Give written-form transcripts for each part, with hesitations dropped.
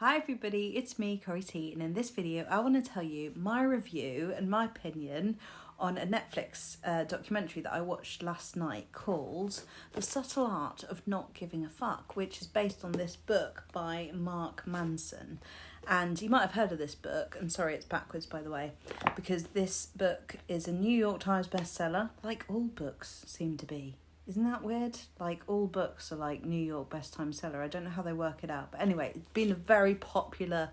Hi everybody, it's me, Corey T, and in this video I want to tell you my review and my opinion on a Netflix documentary that I watched last night called The Subtle Art of Not Giving a Fuck, which is based on this book by Mark Manson. And you might have heard of this book, and sorry it's backwards by the way, because this book is a New York Times bestseller, like all books seem to be. Isn't that weird? Like, all books are like New York best time seller. I don't know how they work it out. But anyway, it's been a very popular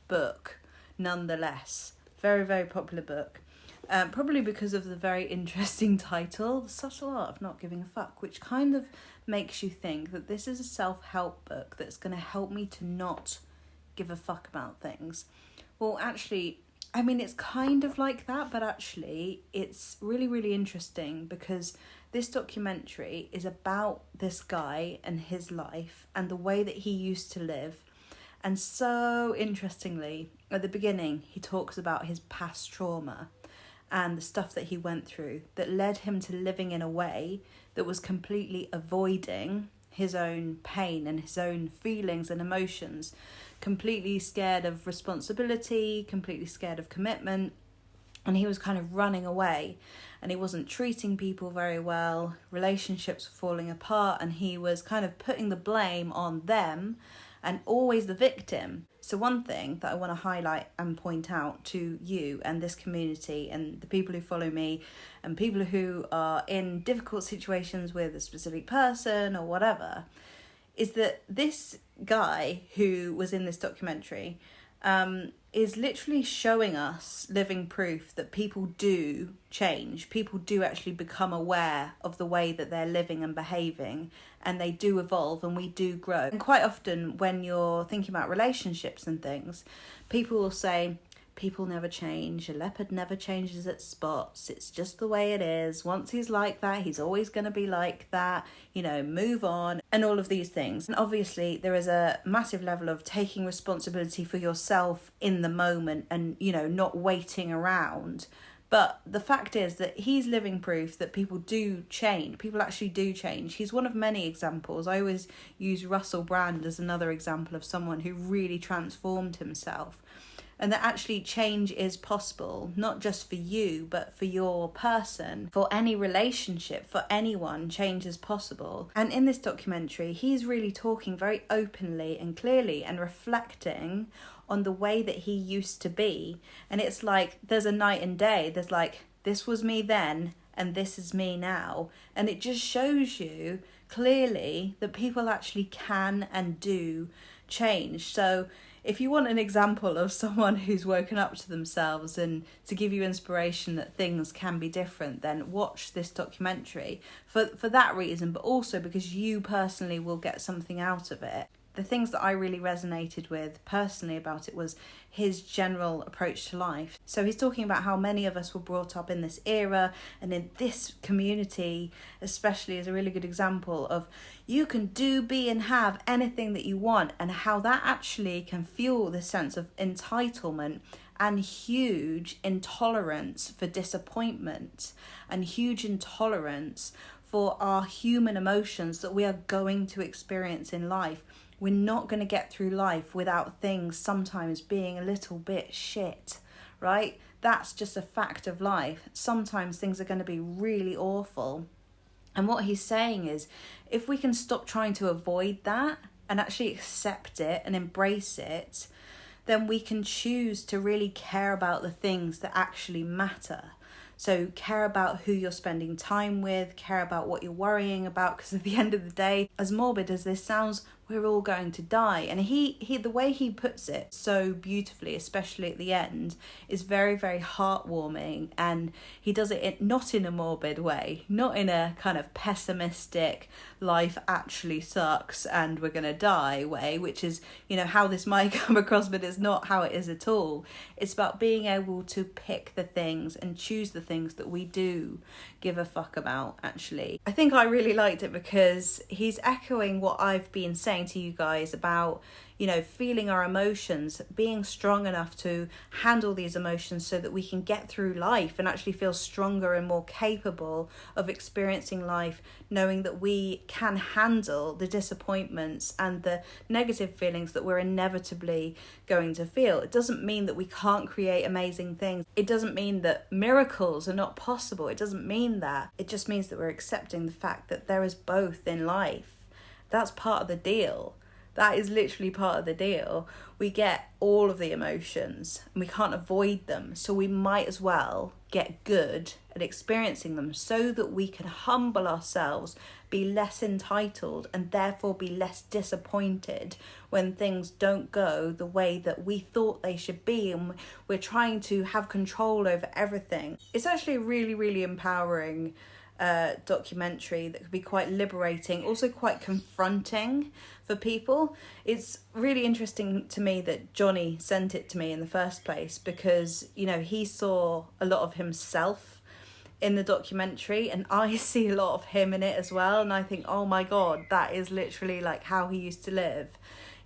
book nonetheless. Very, very popular book. Probably because of the very interesting title, The Subtle Art of Not Giving a Fuck, which kind of makes you think that this is a self-help book that's going to help me to not give a fuck about things. Well, actually, I mean, it's kind of like that, but actually it's really, really interesting because this documentary is about this guy and his life and the way that he used to live. And so interestingly, at the beginning, he talks about his past trauma and the stuff that he went through that led him to living in a way that was completely avoiding his own pain and his own feelings and emotions, completely scared of responsibility, completely scared of commitment. And he was kind of running away and he wasn't treating people very well. Relationships were falling apart and he was kind of putting the blame on them and always the victim. So one thing that I want to highlight and point out to you and this community and the people who follow me and people who are in difficult situations with a specific person or whatever is that this guy who was in this documentary is literally showing us living proof that people do change. People do actually become aware of the way that they're living and behaving, and they do evolve and we do grow. And quite often when you're thinking about relationships and things, people will say, people never change, a leopard never changes its spots, it's just the way it is. Once he's like that, he's always going to be like that, move on, and all of these things. And obviously there is a massive level of taking responsibility for yourself in the moment and, not waiting around. But the fact is that he's living proof that people do change. People actually do change. He's one of many examples. I always use Russell Brand as another example of someone who really transformed himself. And that actually change is possible, not just for you, but for your person, for any relationship, for anyone, change is possible. And in this documentary, he's really talking very openly and clearly and reflecting on the way that he used to be. And it's like, there's a night and day. There's like, this was me then, and this is me now. And it just shows you clearly that people actually can and do change. So if you want an example of someone who's woken up to themselves and to give you inspiration that things can be different, then watch this documentary for that reason, but also because you personally will get something out of it. The things that I really resonated with personally about it was his general approach to life. So he's talking about how many of us were brought up in this era and in this community especially is a really good example of you can do, be and have anything that you want, and how that actually can fuel this sense of entitlement and huge intolerance for disappointment and huge intolerance for our human emotions that we are going to experience in life. We're not going to get through life without things sometimes being a little bit shit, right? That's just a fact of life. Sometimes things are going to be really awful. And what he's saying is, if we can stop trying to avoid that and actually accept it and embrace it, then we can choose to really care about the things that actually matter. So care about who you're spending time with, care about what you're worrying about, because at the end of the day, as morbid as this sounds, we're all going to die. And he the way he puts it so beautifully, especially at the end, is very, very heartwarming. And he does it not in a morbid way, not in a kind of pessimistic, life actually sucks and we're going to die way, which is, how this might come across, but it's not how it is at all. It's about being able to pick the things and choose the things that we do give a fuck about, actually. I think I really liked it because he's echoing what I've been saying saying to you guys about, you know, feeling our emotions, being strong enough to handle these emotions so that we can get through life and actually feel stronger and more capable of experiencing life, knowing that we can handle the disappointments and the negative feelings that we're inevitably going to feel. It doesn't mean that we can't create amazing things. It doesn't mean that miracles are not possible. It doesn't mean that. It just means that we're accepting the fact that there is both in life. That's part of the deal. That is literally part of the deal. We get all of the emotions and we can't avoid them. So we might as well get good at experiencing them so that we can humble ourselves, be less entitled, and therefore be less disappointed when things don't go the way that we thought they should be, and we're trying to have control over everything. It's actually a really, really empowering documentary that could be quite liberating, also quite confronting for people. It's really interesting to me that Johnny sent it to me in the first place, because, you know, he saw a lot of himself in the documentary, and I see a lot of him in it as well, and I think, oh my god, that is literally like how he used to live,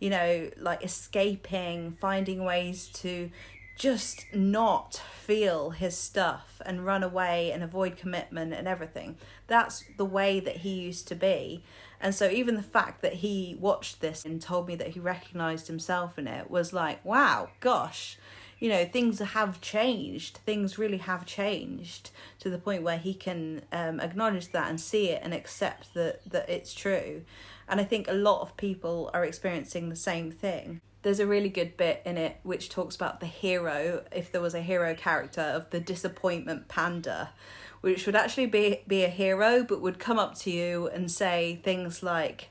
you know, like escaping, finding ways to just not feel his stuff and run away and avoid commitment and everything. That's the way that he used to be. And so even the fact that he watched this and told me that he recognized himself in it was like, wow, gosh, you know, things have changed. Things really have changed to the point where he can acknowledge that and see it and accept that it's true. And I think a lot of people are experiencing the same thing. There's a really good bit in it which talks about the hero, if there was a hero character, of the disappointment panda, which would actually be a hero, but would come up to you and say things like,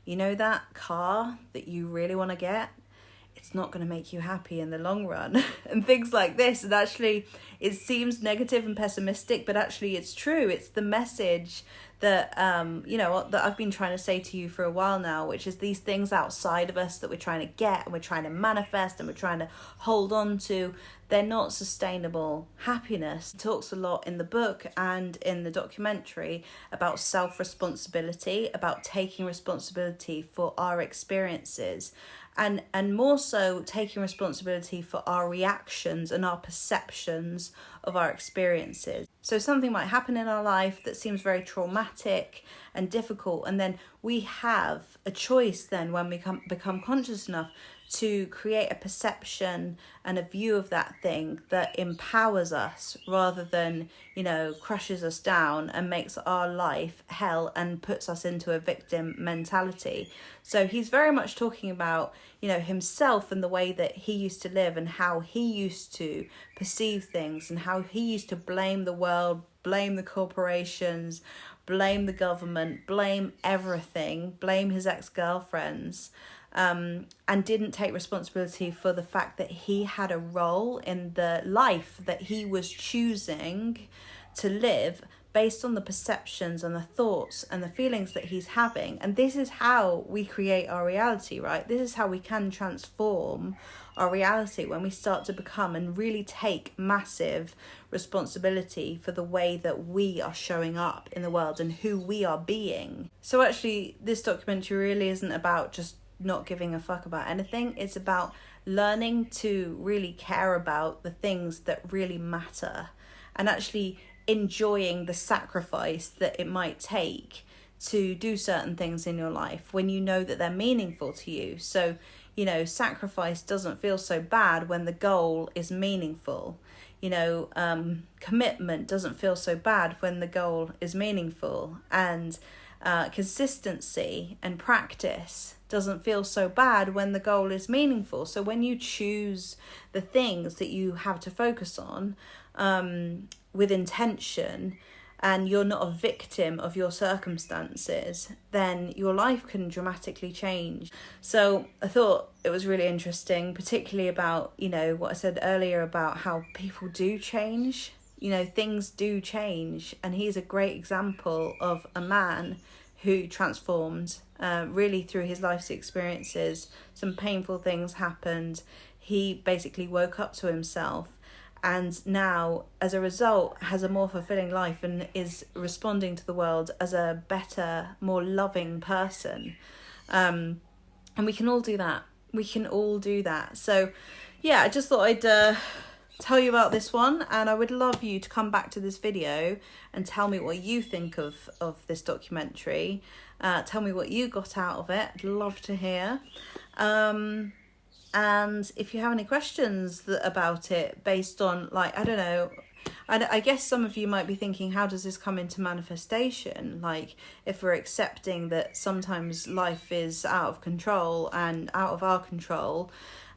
you know, that car that you really want to get, it's not going to make you happy in the long run, and things like this. And actually it seems negative and pessimistic, but actually it's true. It's the message that you know, that I've been trying to say to you for a while now, which is these things outside of us that we're trying to get and we're trying to manifest and we're trying to hold on to, they're not sustainable happiness. It talks a lot in the book and in the documentary about self-responsibility, about taking responsibility for our experiences, and more so taking responsibility for our reactions and our perceptions of our experiences. So something might happen in our life that seems very traumatic and difficult, and then we have a choice then, when we become conscious enough, to create a perception and a view of that thing that empowers us rather than, you know, crushes us down and makes our life hell and puts us into a victim mentality. So he's very much talking about, you know, himself and the way that he used to live and how he used to perceive things and how he used to blame the world, blame the corporations, blame the government, blame everything, blame his ex-girlfriends. And didn't take responsibility for the fact that he had a role in the life that he was choosing to live based on the perceptions and the thoughts and the feelings that he's having. And this is how we create our reality, right? This is how we can transform our reality, when we start to become and really take massive responsibility for the way that we are showing up in the world and who we are being. So actually, this documentary really isn't about just not giving a fuck about anything. It's about learning to really care about the things that really matter, and actually enjoying the sacrifice that it might take to do certain things in your life when you know that they're meaningful to you. So, you know, sacrifice doesn't feel so bad when the goal is meaningful. You know, commitment doesn't feel so bad when the goal is meaningful. And consistency and practice doesn't feel so bad when the goal is meaningful. So when you choose the things that you have to focus on with intention, and you're not a victim of your circumstances, then your life can dramatically change. So I thought it was really interesting, particularly about, you know, what I said earlier about how people do change. You know, things do change, and he's a great example of a man who transformed really through his life's experiences. Some painful things happened. He basically woke up to himself, and now as a result has a more fulfilling life and is responding to the world as a better, more loving person. And we can all do that. We can all do that. So yeah, I just thought I'd tell you about this one, and I would love you to come back to this video and tell me what you think of this documentary. Tell me what you got out of it. I'd love to hear. And if you have any questions about it based on, like, I don't know, I guess some of you might be thinking, how does this come into manifestation? Like, if we're accepting that sometimes life is out of control and out of our control,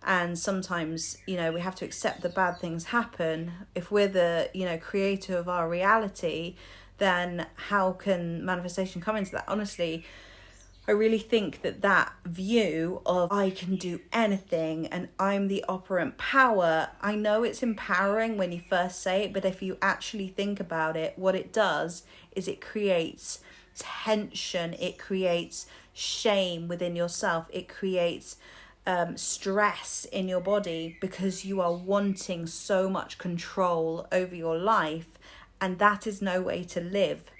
and sometimes, you know, we have to accept that bad things happen. If we're the, you know, creator of our reality, then how can manifestation come into that? Honestly, I really think that view of I can do anything and I'm the operant power, I know it's empowering when you first say it, but if you actually think about it, what it does is it creates tension, it creates shame within yourself, it creates stress in your body, because you are wanting so much control over your life, and that is no way to live.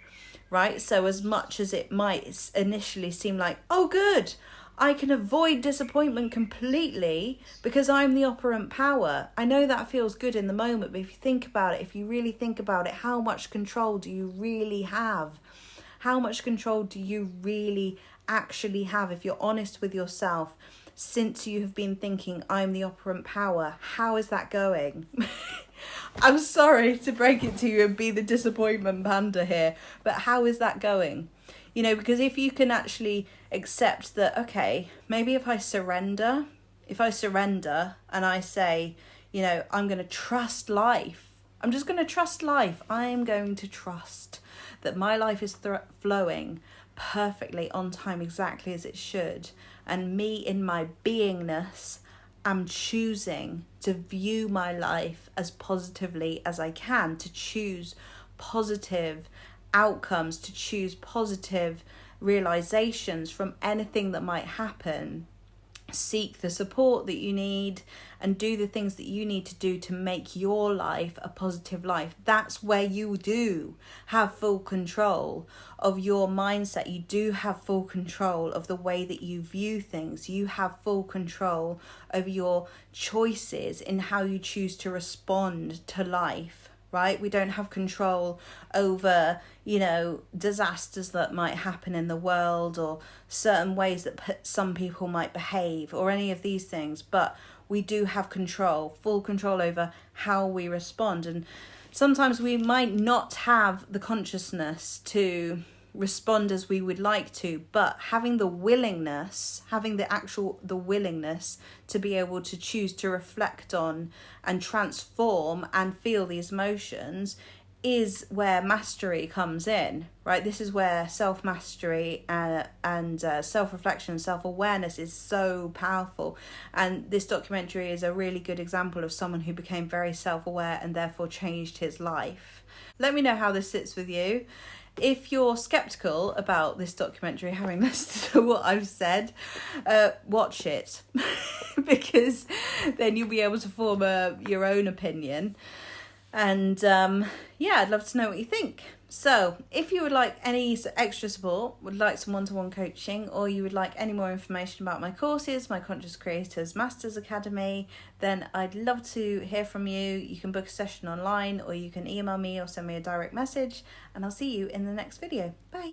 Right? So as much as it might initially seem like, oh good, I can avoid disappointment completely because I'm the operant power. I know that feels good in the moment, but if you think about it, if you really think about it, how much control do you really have? How much control do you really actually have? If you're honest with yourself, since you have been thinking, I'm the operant power, how is that going? I'm sorry to break it to you and be the disappointment panda here, but how is that going? You know, because if you can actually accept that, okay, maybe if I surrender and I say, you know, I'm going to trust life. I'm just going to trust life. I'm going to trust that my life is flowing perfectly on time, exactly as it should. And me in my beingness, I'm choosing to view my life as positively as I can, to choose positive outcomes, to choose positive realizations from anything that might happen. Seek the support that you need and do the things that you need to do to make your life a positive life. That's where you do have full control of your mindset. You do have full control of the way that you view things. You have full control over your choices in how you choose to respond to life. Right? We don't have control over, you know, disasters that might happen in the world, or certain ways that some people might behave, or any of these things. But we do have control, full control over how we respond. And sometimes we might not have the consciousness to respond as we would like to, but having the willingness to be able to choose to reflect on and transform and feel these emotions is where mastery comes in, right? This is where self-mastery and self-reflection, self-awareness is so powerful. And this documentary is a really good example of someone who became very self-aware and therefore changed his life. Let me know how this sits with you. If you're skeptical about this documentary, having listened to what I've said, watch it because then you'll be able to form your own opinion. And yeah, I'd love to know what you think. So if you would like any extra support, would like some one-to-one coaching, or you would like any more information about my courses, my Conscious Creators Masters Academy, then I'd love to hear from you. You can book a session online, or you can email me or send me a direct message, and I'll see you in the next video. Bye.